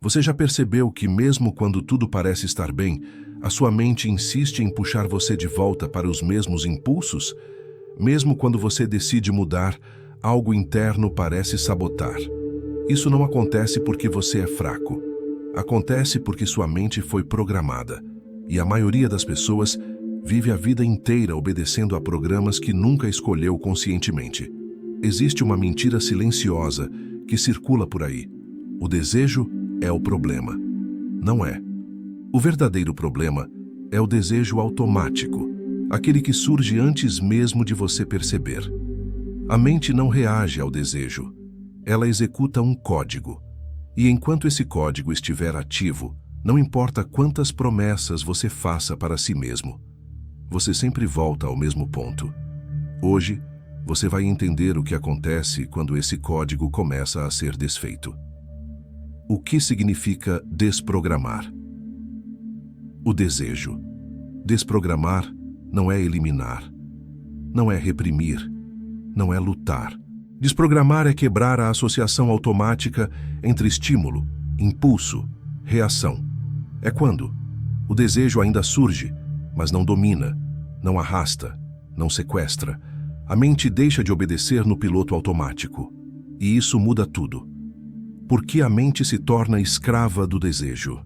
Você já percebeu que mesmo quando tudo parece estar bem, a sua mente insiste em puxar você de volta para os mesmos impulsos? Mesmo quando você decide mudar, algo interno parece sabotar. Isso não acontece porque você é fraco. Acontece porque sua mente foi programada. E a maioria das pessoas vive a vida inteira obedecendo a programas que nunca escolheu conscientemente. Existe uma mentira silenciosa que circula por aí. O desejo é o problema. Não é. O verdadeiro problema é o desejo automático, aquele que surge antes mesmo de você perceber. A mente não reage ao desejo. Ela executa um código. E enquanto esse código estiver ativo, não importa quantas promessas você faça para si mesmo, você sempre volta ao mesmo ponto. Hoje, você vai entender o que acontece quando esse código começa a ser desfeito. O que significa desprogramar? O desejo. Desprogramar não é eliminar, não é reprimir, não é lutar. Desprogramar é quebrar a associação automática entre estímulo, impulso, reação. É quando o desejo ainda surge, mas não domina, não arrasta, não sequestra. A mente deixa de obedecer no piloto automático. E isso muda tudo. Por que a mente se torna escrava do desejo?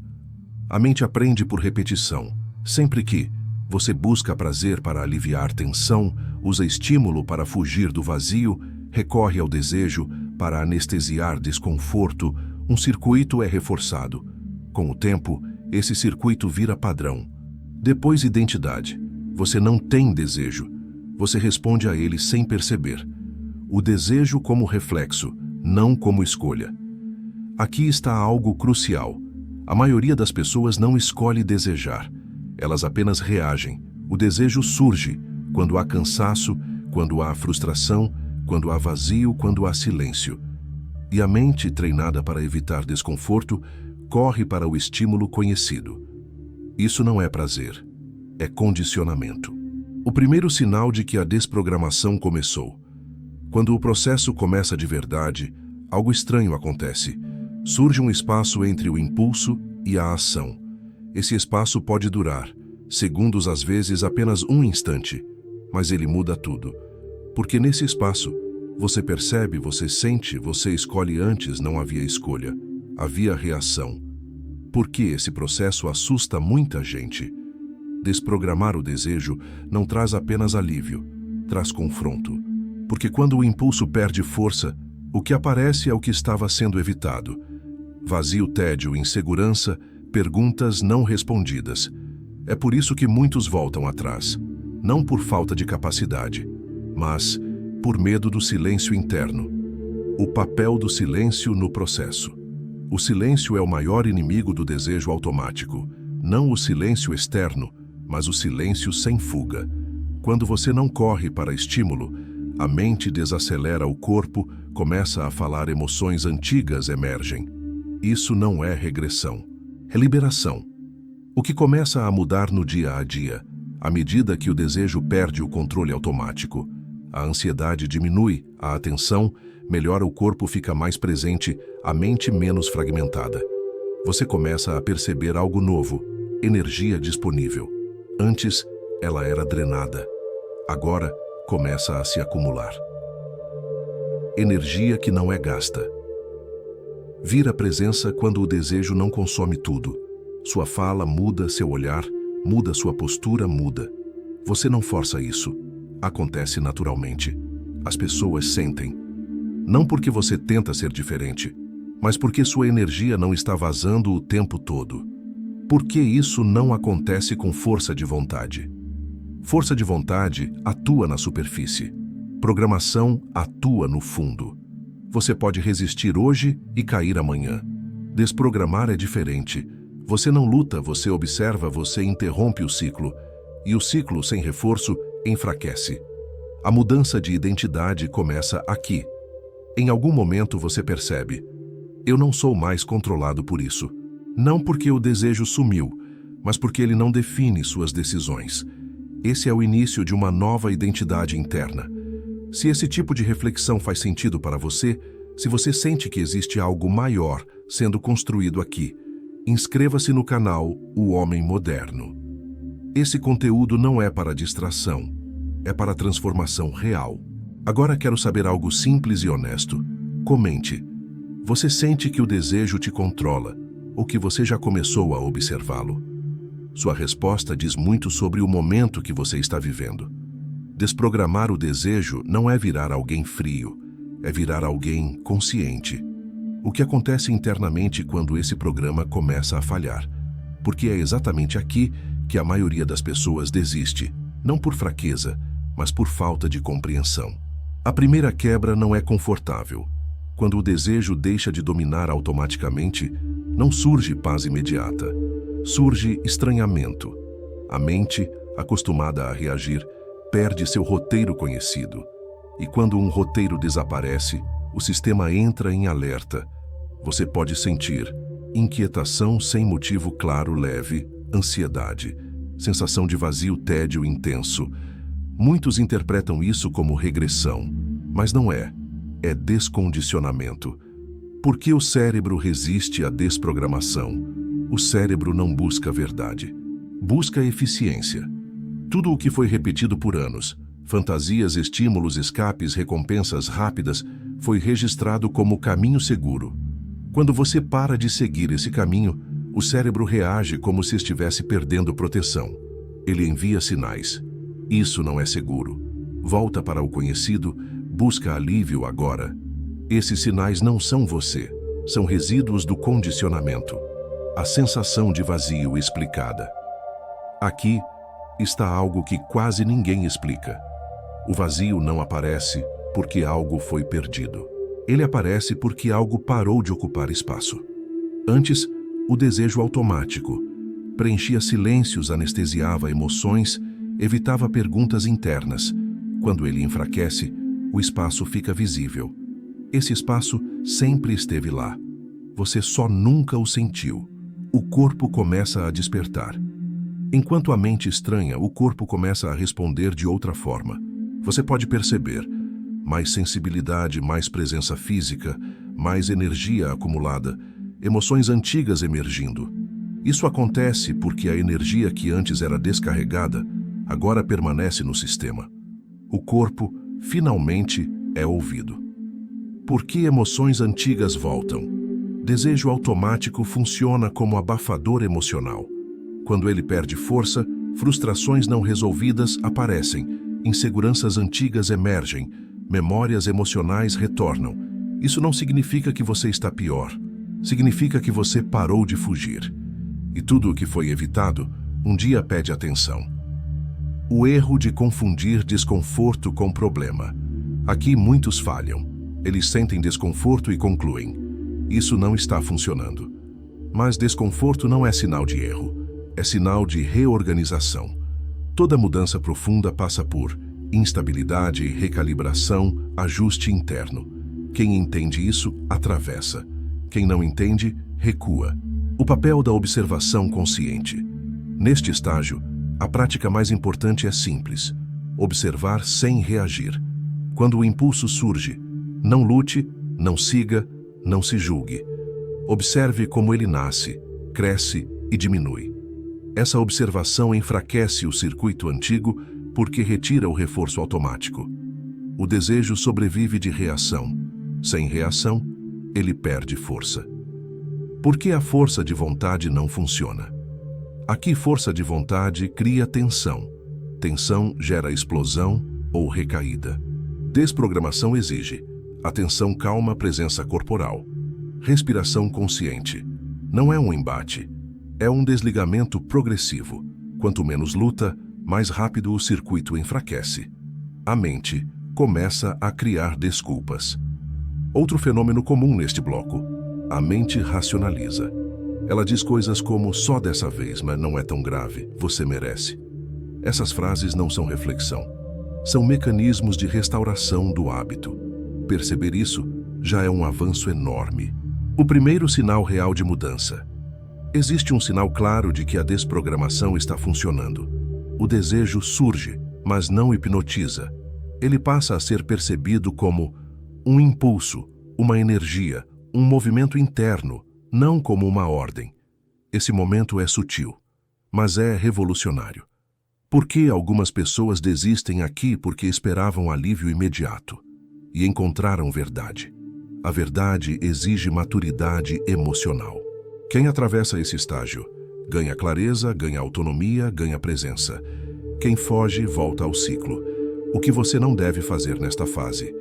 A mente aprende por repetição. Sempre que você busca prazer para aliviar tensão, usa estímulo para fugir do vazio, recorre ao desejo para anestesiar desconforto, um circuito é reforçado. Com o tempo, esse circuito vira padrão. Depois, identidade. Você não tem desejo. Você responde a ele sem perceber. O desejo como reflexo, não como escolha. Aqui está algo crucial. A maioria das pessoas não escolhe desejar. Elas apenas reagem. O desejo surge quando há cansaço, quando há frustração, quando há vazio, quando há silêncio. E a mente, treinada para evitar desconforto, corre para o estímulo conhecido. Isso não é prazer, é condicionamento. O primeiro sinal de que a desprogramação começou. Quando o processo começa de verdade, algo estranho acontece. Surge um espaço entre o impulso e a ação. Esse espaço pode durar, segundos, às vezes apenas um instante, mas ele muda tudo. Porque nesse espaço, você percebe, você sente, você escolhe. Antes não havia escolha, havia reação. Por que esse processo assusta muita gente? Desprogramar o desejo não traz apenas alívio, traz confronto. Porque quando o impulso perde força, o que aparece é o que estava sendo evitado. Vazio, tédio, insegurança, perguntas não respondidas. É por isso que muitos voltam atrás. Não por falta de capacidade, mas por medo do silêncio interno. O papel do silêncio no processo. O silêncio é o maior inimigo do desejo automático. Não o silêncio externo, mas o silêncio sem fuga. Quando você não corre para estímulo, a mente desacelera o corpo, começa a falar, emoções antigas emergem. Isso não é regressão, é liberação. O que começa a mudar no dia a dia, à medida que o desejo perde o controle automático. A ansiedade diminui, a atenção melhora, o corpo fica mais presente, a mente menos fragmentada. Você começa a perceber algo novo, energia disponível. Antes, ela era drenada. Agora, começa a se acumular. Energia que não é gasta. Vira presença quando o desejo não consome tudo. Sua fala muda, seu olhar muda, sua postura muda. Você não força isso. Acontece naturalmente. As pessoas sentem. Não porque você tenta ser diferente, mas porque sua energia não está vazando o tempo todo. Por que isso não acontece com força de vontade? Força de vontade atua na superfície. Programação atua no fundo. Você pode resistir hoje e cair amanhã. Desprogramar é diferente. Você não luta, você observa, você interrompe o ciclo. E o ciclo sem reforço enfraquece. A mudança de identidade começa aqui. Em algum momento você percebe: eu não sou mais controlado por isso. Não porque o desejo sumiu, mas porque ele não define suas decisões. Esse é o início de uma nova identidade interna. Se esse tipo de reflexão faz sentido para você, Se você sente que existe algo maior sendo construído aqui, inscreva-se no canal O Homem Moderno. Esse conteúdo não é para distração, é para transformação real. Agora quero saber algo simples e honesto. Comente. Você sente que o desejo te controla ou que você já começou a observá-lo? Sua resposta diz muito sobre o momento que você está vivendo. Desprogramar o desejo não é virar alguém frio, é virar alguém consciente. O que acontece internamente quando esse programa começa a falhar? Porque é exatamente aqui que a maioria das pessoas desiste, não por fraqueza, mas por falta de compreensão. A primeira quebra não é confortável. Quando o desejo deixa de dominar automaticamente, não surge paz imediata. Surge estranhamento. A mente, acostumada a reagir, perde seu roteiro conhecido. E quando um roteiro desaparece, o sistema entra em alerta. Você pode sentir inquietação sem motivo claro leve, ansiedade, sensação de vazio, tédio intenso. Muitos interpretam isso como regressão, mas não é. É descondicionamento. Porque o cérebro resiste à desprogramação. O cérebro não busca a verdade. Busca a eficiência. Tudo o que foi repetido por anos, fantasias, estímulos, escapes, recompensas rápidas, foi registrado como caminho seguro. Quando você para de seguir esse caminho, o cérebro reage como se estivesse perdendo proteção. Ele envia sinais. Isso não é seguro. Volta para o conhecido, busca alívio agora. Esses sinais não são você, são resíduos do condicionamento. A sensação de vazio explicada. Aqui está algo que quase ninguém explica. O vazio não aparece porque algo foi perdido. Ele aparece porque algo parou de ocupar espaço. Antes, o desejo automático preenchia silêncios, anestesiava emoções, evitava perguntas internas. Quando ele enfraquece, o espaço fica visível. Esse espaço sempre esteve lá. Você só nunca o sentiu. O corpo começa a despertar. Enquanto a mente estranha, o corpo começa a responder de outra forma. Você pode perceber mais sensibilidade, mais presença física, mais energia acumulada, emoções antigas emergindo. Isso acontece porque a energia que antes era descarregada, agora permanece no sistema. O corpo, finalmente, é ouvido. Por que emoções antigas voltam? Desejo automático funciona como abafador emocional. Quando ele perde força, frustrações não resolvidas aparecem, inseguranças antigas emergem, memórias emocionais retornam. Isso não significa que você está pior. Significa que você parou de fugir. E tudo o que foi evitado, um dia pede atenção. O erro de confundir desconforto com problema. Aqui muitos falham. Eles sentem desconforto e concluem: isso não está funcionando. Mas desconforto não é sinal de erro. É sinal de reorganização. Toda mudança profunda passa por instabilidade, recalibração, ajuste interno. Quem entende isso, atravessa. Quem não entende, recua. O papel da observação consciente. Neste estágio, a prática mais importante é simples: observar sem reagir. Quando o impulso surge, não lute, não siga, não se julgue. Observe como ele nasce, cresce e diminui. Essa observação enfraquece o circuito antigo porque retira o reforço automático. O desejo sobrevive de reação. Sem reação, ele perde força. Por que a força de vontade não funciona? Aqui, força de vontade cria tensão. Tensão gera explosão ou recaída. Desprogramação exige atenção, calma, presença corporal. Respiração consciente. Não é um embate. É um desligamento progressivo. Quanto menos luta, mais rápido o circuito enfraquece. A mente começa a criar desculpas. Outro fenômeno comum neste bloco: a mente racionaliza. Ela diz coisas como: só dessa vez, mas não é tão grave, você merece. Essas frases não são reflexão. São mecanismos de restauração do hábito. Perceber isso já é um avanço enorme. O primeiro sinal real de mudança. Existe um sinal claro de que a desprogramação está funcionando. O desejo surge, mas não hipnotiza. Ele passa a ser percebido como um impulso, uma energia, um movimento interno, não como uma ordem. Esse momento é sutil, mas é revolucionário. Por que algumas pessoas desistem aqui porque esperavam alívio imediato e encontraram verdade? A verdade exige maturidade emocional. Quem atravessa esse estágio ganha clareza, ganha autonomia, ganha presença. Quem foge volta ao ciclo. O que você não deve fazer nesta fase?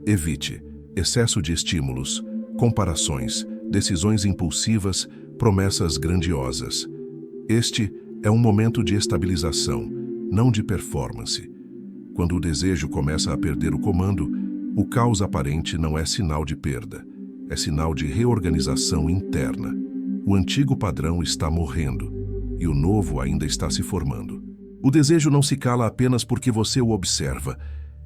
Evite excesso de estímulos, comparações, decisões impulsivas, promessas grandiosas. Este é um momento de estabilização, não de performance. Quando o desejo começa a perder o comando, o caos aparente não é sinal de perda, é sinal de reorganização interna. O antigo padrão está morrendo e o novo ainda está se formando. O desejo não se cala apenas porque você o observa.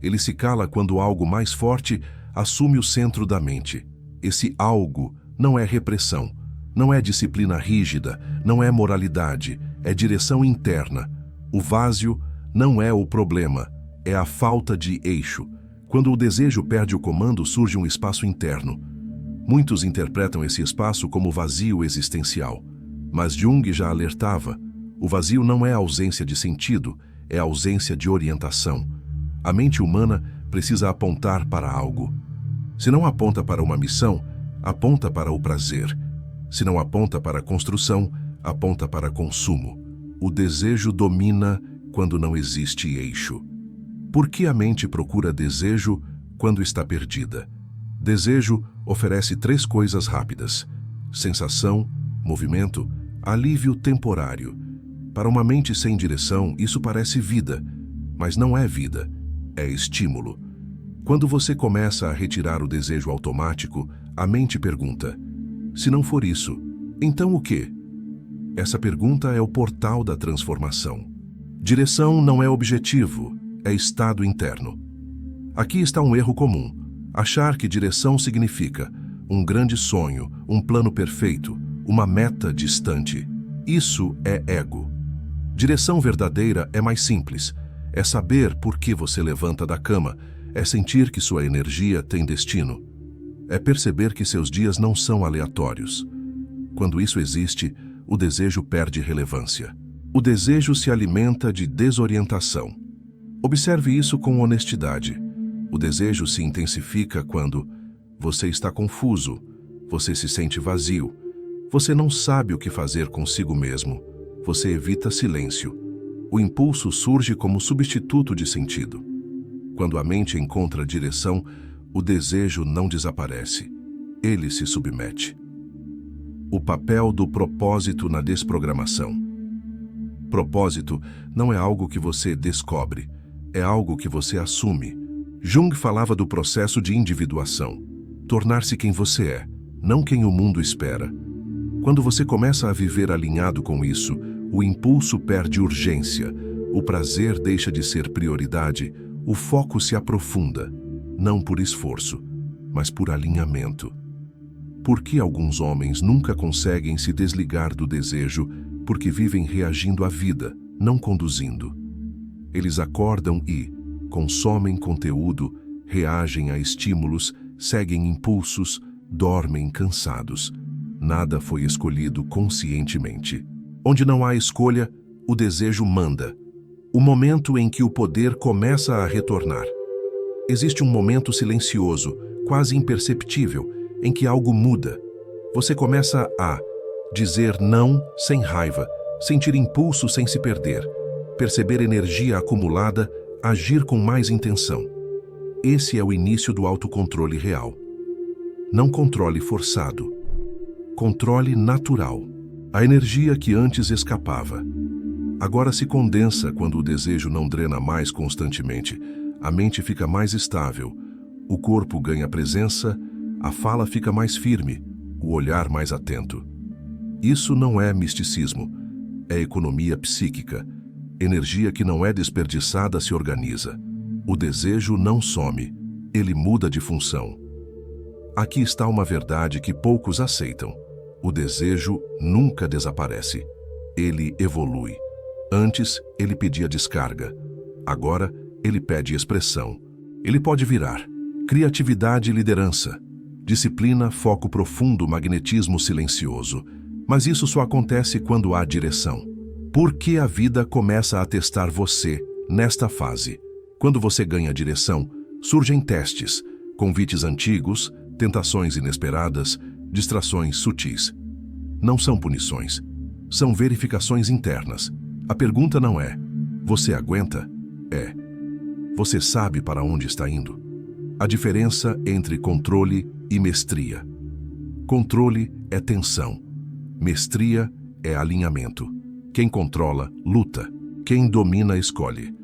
Ele se cala quando algo mais forte assume o centro da mente. Esse algo não é repressão, não é disciplina rígida, não é moralidade, é direção interna. O vazio não é o problema, é a falta de eixo. Quando o desejo perde o comando, surge um espaço interno. Muitos interpretam esse espaço como vazio existencial. Mas Jung já alertava: o vazio não é ausência de sentido, é ausência de orientação. A mente humana precisa apontar para algo. Se não aponta para uma missão, aponta para o prazer. Se não aponta para a construção, aponta para consumo. O desejo domina quando não existe eixo. Por que a mente procura desejo quando está perdida? Desejo oferece 3 coisas rápidas: sensação, movimento, alívio temporário. Para uma mente sem direção, isso parece vida, mas não é vida, é estímulo. Quando você começa a retirar o desejo automático, a mente pergunta: se não for isso, então o quê? Essa pergunta é o portal da transformação. Direção não é objetivo, é estado interno. Aqui está um erro comum: achar que direção significa um grande sonho, um plano perfeito, uma meta distante. Isso é ego. Direção verdadeira é mais simples. É saber por que você levanta da cama, é sentir que sua energia tem destino. É perceber que seus dias não são aleatórios. Quando isso existe, o desejo perde relevância. O desejo se alimenta de desorientação. Observe isso com honestidade. O desejo se intensifica quando você está confuso, você se sente vazio, você não sabe o que fazer consigo mesmo, você evita silêncio. O impulso surge como substituto de sentido. Quando a mente encontra direção, o desejo não desaparece, ele se submete. O papel do propósito na desprogramação. Propósito não é algo que você descobre, é algo que você assume. Jung falava do processo de individuação, tornar-se quem você é, não quem o mundo espera. Quando você começa a viver alinhado com isso, o impulso perde urgência, o prazer deixa de ser prioridade, o foco se aprofunda, não por esforço, mas por alinhamento. Por que alguns homens nunca conseguem se desligar do desejo? Porque vivem reagindo à vida, não conduzindo. Eles acordam e consomem conteúdo, reagem a estímulos, seguem impulsos, dormem cansados. Nada foi escolhido conscientemente. Onde não há escolha, o desejo manda. O momento em que o poder começa a retornar. Existe um momento silencioso, quase imperceptível, em que algo muda. Você começa a dizer não sem raiva, sentir impulso sem se perder, perceber energia acumulada, agir com mais intenção. Esse é o início do autocontrole real. Não controle forçado. Controle natural. A energia que antes escapava. Agora se condensa quando o desejo não drena mais constantemente. A mente fica mais estável. O corpo ganha presença, a fala fica mais firme, o olhar mais atento. Isso não é misticismo, é economia psíquica. Energia que não é desperdiçada se organiza. O desejo não some, ele muda de função. Aqui está uma verdade que poucos aceitam. O desejo nunca desaparece. Ele evolui. Antes, ele pedia descarga. Agora, ele pede expressão. Ele pode virar criatividade e liderança, Disciplina, foco profundo, magnetismo silencioso. Mas isso só acontece quando há direção. Por que a vida começa a testar você nesta fase? Quando você ganha direção, surgem testes, convites antigos, tentações inesperadas, distrações sutis. Não são punições, são verificações internas. A pergunta não é: você aguenta? É: você sabe para onde está indo? A diferença entre controle e mestria. Controle é tensão. Mestria é alinhamento. Quem controla, luta. Quem domina, escolhe.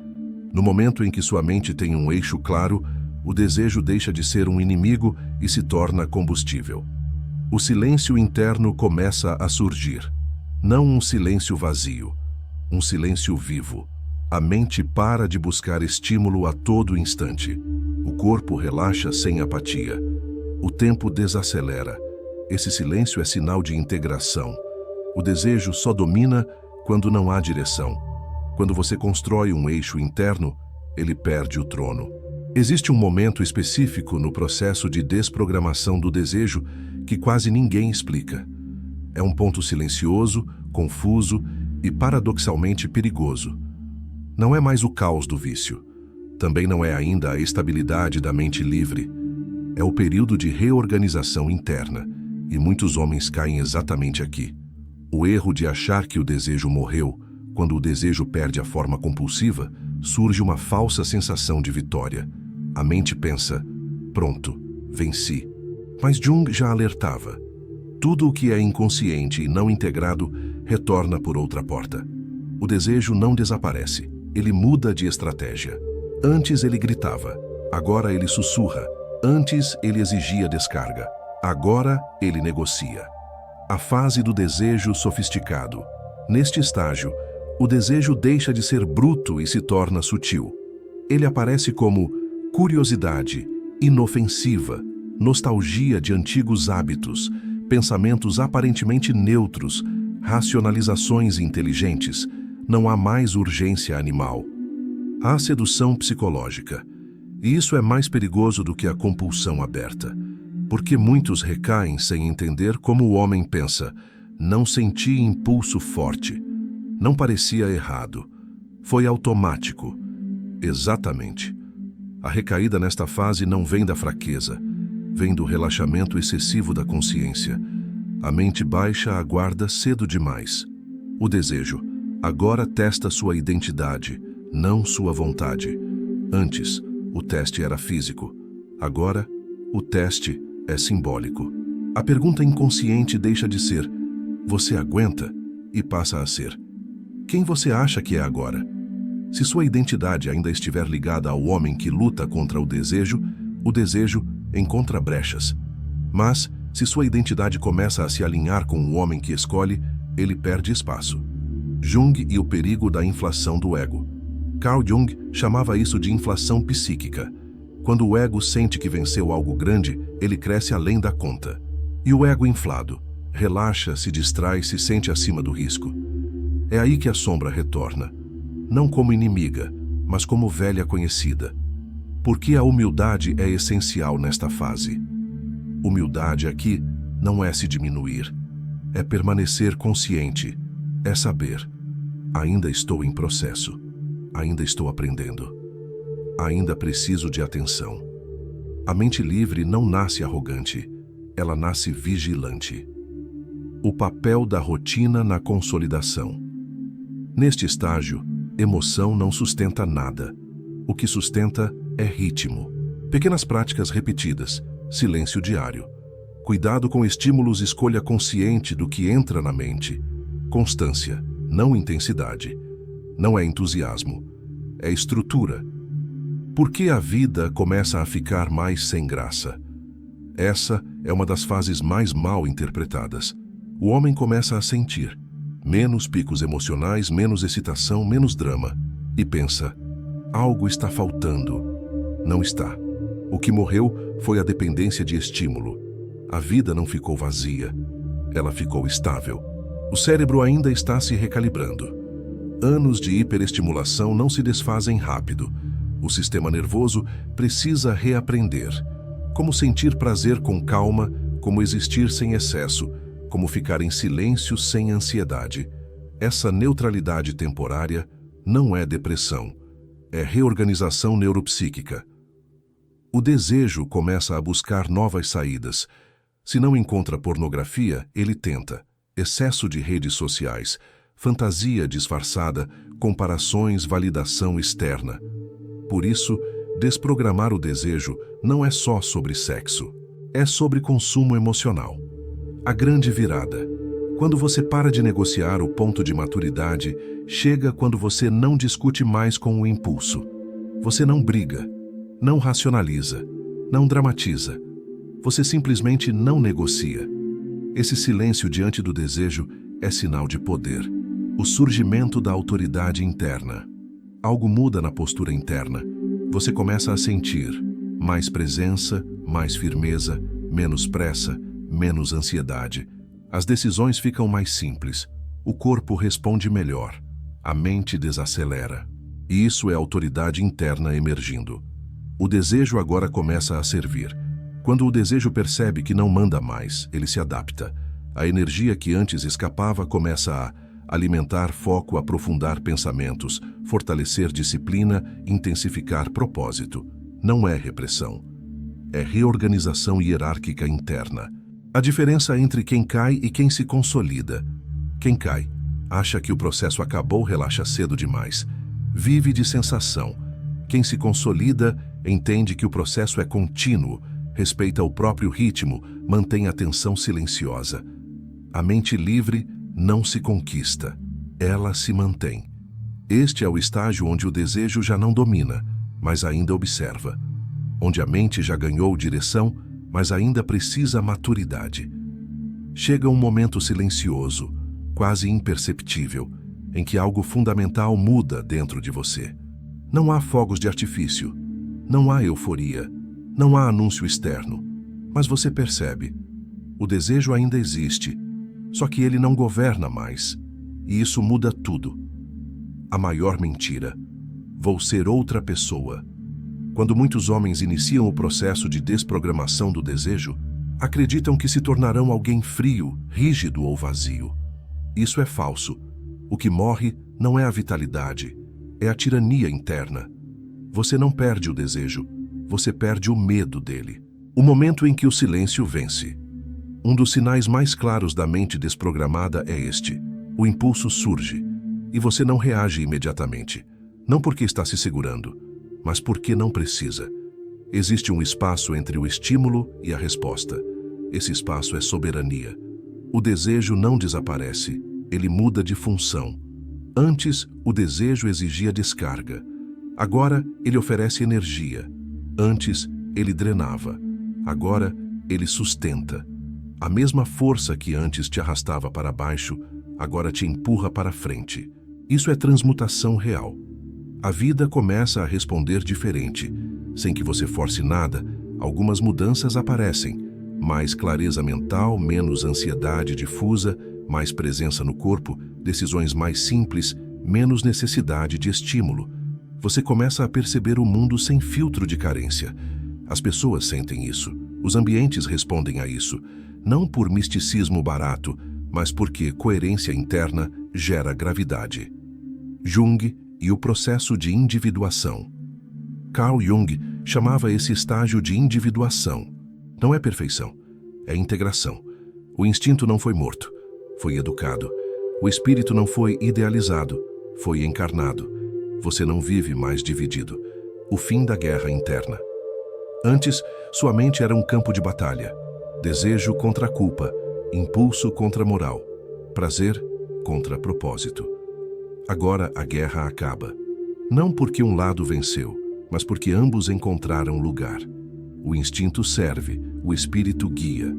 No momento em que sua mente tem um eixo claro, o desejo deixa de ser um inimigo e se torna combustível. O silêncio interno começa a surgir. Não um silêncio vazio, um silêncio vivo. A mente para de buscar estímulo a todo instante. O corpo relaxa sem apatia. O tempo desacelera. Esse silêncio é sinal de integração. O desejo só domina quando não há direção. Quando você constrói um eixo interno, ele perde o trono. Existe um momento específico no processo de desprogramação do desejo que quase ninguém explica. É um ponto silencioso, confuso e paradoxalmente perigoso. Não é mais o caos do vício. Também não é ainda a estabilidade da mente livre. É o período de reorganização interna, e muitos homens caem exatamente aqui. O erro de achar que o desejo morreu. Quando o desejo perde a forma compulsiva, surge uma falsa sensação de vitória. A mente pensa: pronto, venci. Mas Jung já alertava. Tudo o que é inconsciente e não integrado retorna por outra porta. O desejo não desaparece, ele muda de estratégia. Antes ele gritava, agora ele sussurra. Antes ele exigia descarga, agora ele negocia. A fase do desejo sofisticado. Neste estágio, o desejo deixa de ser bruto e se torna sutil. Ele aparece como curiosidade, inofensiva, nostalgia de antigos hábitos, pensamentos aparentemente neutros, racionalizações inteligentes. Não há mais urgência animal. Há sedução psicológica. E isso é mais perigoso do que a compulsão aberta. Porque muitos recaem sem entender como o homem pensa. Não senti impulso forte. Não parecia errado. Foi automático. Exatamente. A recaída nesta fase não vem da fraqueza. Vem do relaxamento excessivo da consciência. A mente baixa aguarda cedo demais. O desejo agora testa sua identidade, não sua vontade. Antes, o teste era físico. Agora, o teste é simbólico. A pergunta inconsciente deixa de ser: você aguenta? E passa a ser: quem você acha que é agora? Se sua identidade ainda estiver ligada ao homem que luta contra o desejo encontra brechas. Mas, se sua identidade começa a se alinhar com o homem que escolhe, ele perde espaço. Jung e o perigo da inflação do ego. Carl Jung chamava isso de inflação psíquica. Quando o ego sente que venceu algo grande, ele cresce além da conta. E o ego inflado relaxa, se distrai, se sente acima do risco. É aí que a sombra retorna. Não como inimiga, mas como velha conhecida. Porque a humildade é essencial nesta fase. Humildade aqui não é se diminuir, é permanecer consciente, é saber: ainda estou em processo, ainda estou aprendendo, ainda preciso de atenção. A mente livre não nasce arrogante, ela nasce vigilante. O papel da rotina na consolidação. Neste estágio, emoção não sustenta nada. O que sustenta é ritmo. Pequenas práticas repetidas, silêncio diário. Cuidado com estímulos, escolha consciente do que entra na mente. Constância, não intensidade. Não é entusiasmo, é estrutura. Por que a vida começa a ficar mais sem graça? Essa é uma das fases mais mal interpretadas. O homem começa a sentir menos picos emocionais, menos excitação, menos drama. E pensa: algo está faltando. Não está. O que morreu foi a dependência de estímulo. A vida não ficou vazia. Ela ficou estável. O cérebro ainda está se recalibrando. Anos de hiperestimulação não se desfazem rápido. O sistema nervoso precisa reaprender. Como sentir prazer com calma, como existir sem excesso, como ficar em silêncio sem ansiedade. Essa neutralidade temporária não é depressão, é reorganização neuropsíquica. O desejo começa a buscar novas saídas. Se não encontra pornografia, ele tenta. Excesso de redes sociais, fantasia disfarçada, comparações, validação externa. Por isso, desprogramar o desejo não é só sobre sexo, é sobre consumo emocional. A grande virada. Quando você para de negociar o ponto de maturidade, chega quando você não discute mais com o impulso. Você não briga, não racionaliza, não dramatiza. Você simplesmente não negocia. Esse silêncio diante do desejo é sinal de poder. O surgimento da autoridade interna. Algo muda na postura interna. Você começa a sentir mais presença, mais firmeza, menos pressa, menos ansiedade. As decisões ficam mais simples. O corpo responde melhor. A mente desacelera. E isso é autoridade interna emergindo. O desejo agora começa a servir. Quando o desejo percebe que não manda mais, ele se adapta. A energia que antes escapava começa a alimentar foco, aprofundar pensamentos, fortalecer disciplina, intensificar propósito. Não é repressão. É reorganização hierárquica interna. A diferença entre quem cai e quem se consolida. Quem cai acha que o processo acabou, relaxa cedo demais. Vive de sensação. Quem se consolida entende que o processo é contínuo, respeita o próprio ritmo, mantém a atenção silenciosa. A mente livre não se conquista, ela se mantém. Este é o estágio onde o desejo já não domina, mas ainda observa. Onde a mente já ganhou direção, mas ainda precisa maturidade. Chega um momento silencioso, quase imperceptível, em que algo fundamental muda dentro de você. Não há fogos de artifício, não há euforia, não há anúncio externo, mas você percebe. O desejo ainda existe, só que ele não governa mais, e isso muda tudo. A maior mentira: vou ser outra pessoa. Quando muitos homens iniciam o processo de desprogramação do desejo, acreditam que se tornarão alguém frio, rígido ou vazio. Isso é falso. O que morre não é a vitalidade, é a tirania interna. Você não perde o desejo, você perde o medo dele. O momento em que o silêncio vence. Um dos sinais mais claros da mente desprogramada é este. O impulso surge, e você não reage imediatamente. Não porque está se segurando, mas porque não precisa. Existe um espaço entre o estímulo e a resposta. Esse espaço é soberania. O desejo não desaparece, ele muda de função. Antes, o desejo exigia descarga. Agora, ele oferece energia. Antes, ele drenava. Agora, ele sustenta. A mesma força que antes te arrastava para baixo, agora te empurra para frente. Isso é transmutação real. A vida começa a responder diferente. Sem que você force nada, algumas mudanças aparecem. Mais clareza mental, menos ansiedade difusa, mais presença no corpo, decisões mais simples, menos necessidade de estímulo. Você começa a perceber o mundo sem filtro de carência. As pessoas sentem isso. Os ambientes respondem a isso. Não por misticismo barato, mas porque coerência interna gera gravidade. Jung e o processo de individuação. Carl Jung chamava esse estágio de individuação. Não é perfeição, é integração. O instinto não foi morto, foi educado. O espírito não foi idealizado, foi encarnado. Você não vive mais dividido. O fim da guerra interna. Antes, sua mente era um campo de batalha. Desejo contra culpa, impulso contra moral, prazer contra propósito. Agora a guerra acaba. Não porque um lado venceu, mas porque ambos encontraram lugar. O instinto serve, o espírito guia.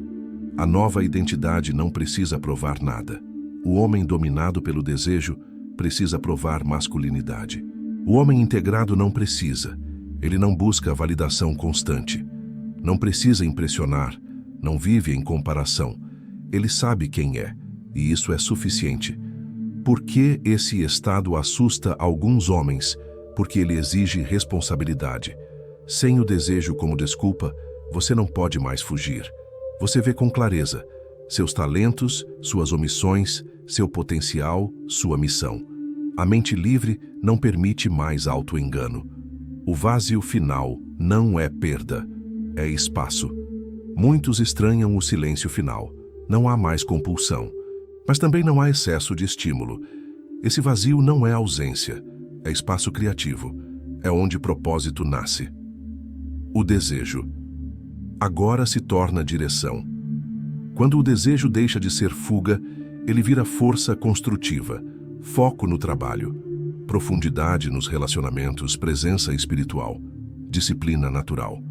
A nova identidade não precisa provar nada. O homem dominado pelo desejo precisa provar masculinidade. O homem integrado não precisa. Ele não busca validação constante. Não precisa impressionar. Não vive em comparação. Ele sabe quem é, e isso é suficiente. Por que esse estado assusta alguns homens? Porque ele exige responsabilidade. Sem o desejo como desculpa, Você não pode mais fugir. Você vê com clareza seus talentos, suas omissões, seu potencial, sua missão. A mente livre não permite mais auto-engano. O vazio final não é perda, é espaço. Muitos estranham o silêncio final. Não há mais compulsão, mas também não há excesso de estímulo. Esse vazio não é ausência, é espaço criativo. É onde propósito nasce. O desejo. Agora se torna direção. Quando o desejo deixa de ser fuga, ele vira força construtiva, foco no trabalho, profundidade nos relacionamentos, presença espiritual, disciplina natural.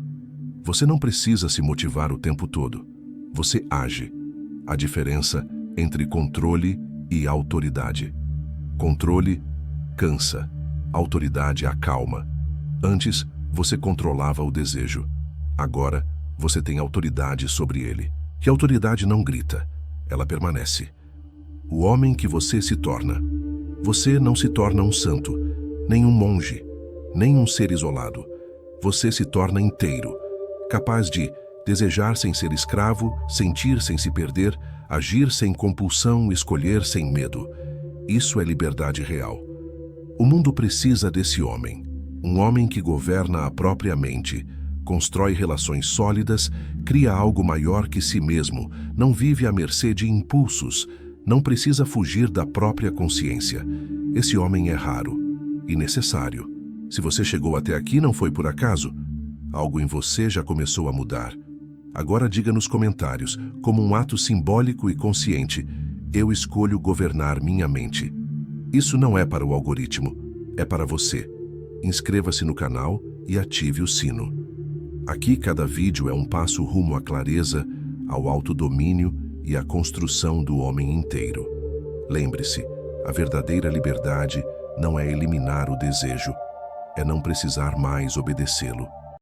Você não precisa se motivar o tempo todo. Você age. A diferença entre controle e autoridade. Controle cansa, autoridade acalma. Antes, você controlava o desejo. Agora, você tem autoridade sobre ele. E a autoridade não grita, ela permanece. O homem que você se torna. Você não se torna um santo, nem um monge, nem um ser isolado. Você se torna inteiro, capaz de desejar sem ser escravo, sentir sem se perder, agir sem compulsão, escolher sem medo. Isso é liberdade real. O mundo precisa desse homem. Um homem que governa a própria mente, constrói relações sólidas, cria algo maior que si mesmo, não vive à mercê de impulsos, não precisa fugir da própria consciência. Esse homem é raro e necessário. Se você chegou até aqui, não foi por acaso. Algo em você já começou a mudar. Agora diga nos comentários, como um ato simbólico e consciente, eu escolho governar minha mente. Isso não é para o algoritmo, é para você. Inscreva-se no canal e ative o sino. Aqui cada vídeo é um passo rumo à clareza, ao autodomínio e à construção do homem inteiro. Lembre-se, a verdadeira liberdade não é eliminar o desejo, é não precisar mais obedecê-lo.